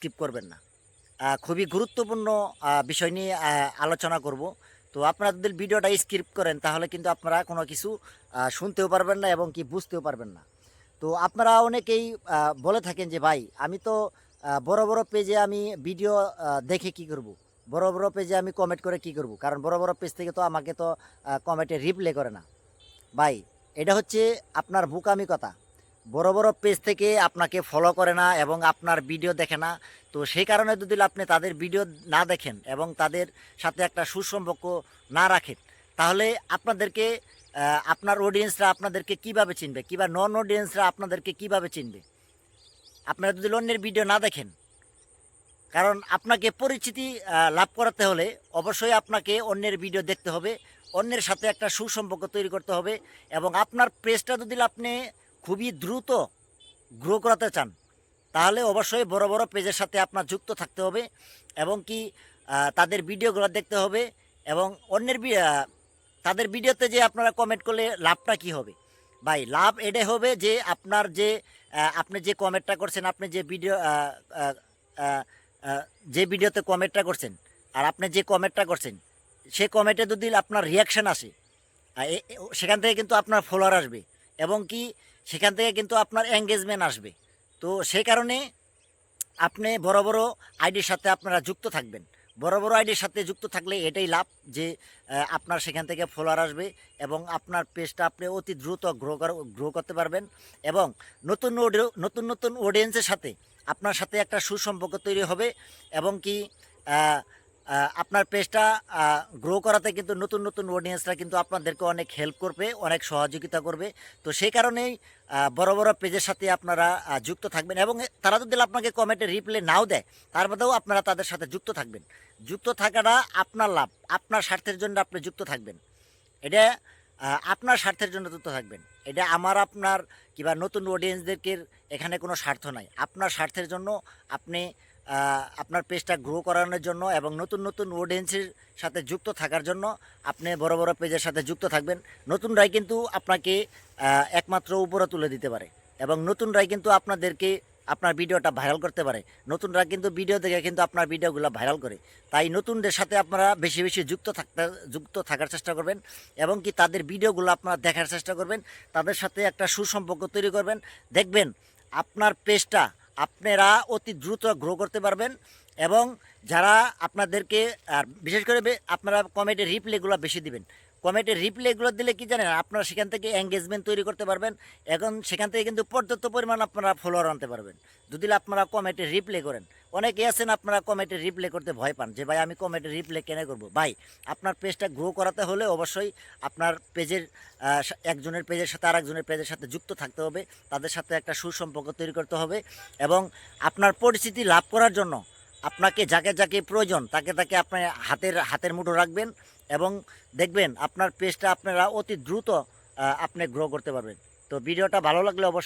Skip করবেন না। খুবই গুরুত্বপূর্ণ বিষয় নিয়ে আলোচনা করব। তো আপনারা যদি ভিডিওটা স্কিপ করেন তাহলে কিন্তু আপনারা কোনো কিছু শুনতেও পারবেন না এবং কি বুঝতেও পারবেন না। তো আপনারা অনেকেই বলে থাকেন যে ভাই আমি তো বড়, বড় পেজে আমি ভিডিও দেখে কি করব? বড়, বড় পেজে আমি কমেন্ট করে কি করব? কারণ বড়, বড় পেজ থেকে তো আমাকে তো কমেন্টে রিপ্লাই করে না। ভাই এটা হচ্ছে আপনার বোকামি কথা। বড়, বড় পেজ থেকে আপনাকে ফলো করে না এবং আপনার ভিডিও দেখে না। তো সেই কারণে যদি আপনি তাদের ভিডিও না দেখেন এবং তাদের সাথে একটা সুসম্পর্ক না রাখেন, তাহলে আপনাদেরকে আপনার অডিয়েন্সরা আপনাদেরকে কিভাবে চিনবে? কিংবা নন অডিয়েন্সরা আপনাদেরকে কিভাবে চিনবে? আপনারা যদি অন্যের ভিডিও না দেখেন, কারণ আপনাকে পরিচিতি লাভ করাতে হলে অবশ্যই আপনাকে অন্যের ভিডিও দেখতে হবে, অন্যের সাথে একটা সুসম্পর্ক তৈরি করতে হবে এবং আপনার পেজটা যদি আপনি খুবই দ্রুত গ্রো করাতে চান, তাহলে অবশ্যই বড় বড় পেজের সাথে আপনার যুক্ত থাকতে হবে এবং কি তাদের ভিডিওগুলো দেখতে হবে এবং অন্যের তাদের ভিডিওতে যে আপনারা কমেন্ট করলে লাভটা কি হবে? ভাই লাভ এটাই হবে যে আপনার যে আপনি যে কমেন্টটা করছেন, আপনি যে ভিডিও যে ভিডিওতে কমেন্টটা করছেন আর আপনি যে কমেন্টটা করছেন, সে কমেন্টে যদি আপনার রিয়াকশান আসে, সেখান থেকে কিন্তু আপনার ফলোয়ার আসবে এবং কি সেখান থেকে কিন্তু আপনার এঙ্গেজমেন্ট আসবে। তো সেই কারণে আপনি বড় বড় আইডির সাথে আপনারা যুক্ত থাকবেন। বড় বড় আইডির সাথে যুক্ত থাকলে এটাই লাভ যে আপনার সেখান থেকে ফলোয়ার আসবে এবং আপনার পেজটা আপনি অতি দ্রুত গ্রো করতে পারবেন এবং নতুন নতুন অডিয়েন্সের সাথে আপনার সাথে একটা সুসম্পর্ক তৈরি হবে এবং কি আহ, আপনার পেজটা গ্রো করাতে কিন্তু নতুন নতুন অডিয়েন্সরা কিন্তু আপনাদেরকে অনেক হেল্প করবে, অনেক সহযোগিতা করবে। তো সেই কারণেই বড় বড় পেজের সাথে আপনারা যুক্ত থাকবেন এবং তারা যদি আপনাকে কমেন্টে রিপ্লাই নাও দেয়, তার মধ্যেও আপনারা তাদের সাথে যুক্ত থাকবেন। যুক্ত থাকাটা আপনার লাভ, আপনার স্বার্থের জন্য আপনি যুক্ত থাকবেন। এটা আপনার স্বার্থের জন্য যুক্ত থাকবেন। এটা আমার আপনার কিংবা নতুন অডিয়েন্সদেরকে এখানে কোনো স্বার্থ নাই। আপনার স্বার্থের জন্য আপনি আপনার পেজটা গ্রো করানোর জন্য এবং নতুন নতুন অডিয়েন্সের সাথে যুক্ত থাকার জন্য আপনি বড় বড় পেজের সাথে যুক্ত থাকবেন। নতুনরাই কিন্তু আপনাকে একমাত্র উপরে তুলে দিতে পারে এবং নতুনরাই কিন্তু আপনাদেরকে আপনার ভিডিওটা ভাইরাল করতে পারে। নতুনরা কিন্তু ভিডিও দেখে কিন্তু আপনার ভিডিওগুলো ভাইরাল করে। তাই নতুনদের সাথে আপনারা বেশি বেশি যুক্ত থাকার চেষ্টা করবেন এবং কি তাদের ভিডিওগুলো আপনারা দেখার চেষ্টা করবেন, তাদের সাথে একটা সুসম্পর্ক তৈরি করবেন। দেখবেন আপনার পেজটা আপনারা অতি দ্রুত গ্রো করতে পারবেন এবং যারা আপনাদেরকে আর বিশেষ করে আপনারা কমেন্টের রিপ্লাইগুলো বেশি দিবেন। কমেন্টের রিপ্লাইগুলো দিলে কি জানেন, আপনারা সেখান থেকে এঙ্গেজমেন্ট তৈরি করতে পারবেন। এখন সেখান থেকে কিন্তু পর্যাপ্ত পরিমাণ আপনারা ফলোয়ার আনতে পারবেন যদি আপনারা কমেন্টে রিপ্লাই করেন। অনেকে আছেন আপনারা কমেন্টে রিপ্লাই করতে ভয় পান যে ভাই আমি কমেন্টে রিপ্লাই কেন করবো? ভাই আপনার পেজটা গ্রো করাতে হলে অবশ্যই আপনার পেজের একজনের পেজের সাথে আরেকজনের পেজের সাথে যুক্ত থাকতে হবে, তাদের সাথে একটা সুসম্পর্ক তৈরি করতে হবে এবং আপনার পরিচিতি লাভ করার জন্য আপনাকে যাকে যাকে প্রয়োজন তাকে তাকে আপনি হাতের মুঠো রাখবেন এবং দেখবেন আপনার পেজটা আপনারা অতি দ্রুত আপনি গ্রো করতে পারবেন। তো ভিডিওটা ভালো লাগলে অবশ্যই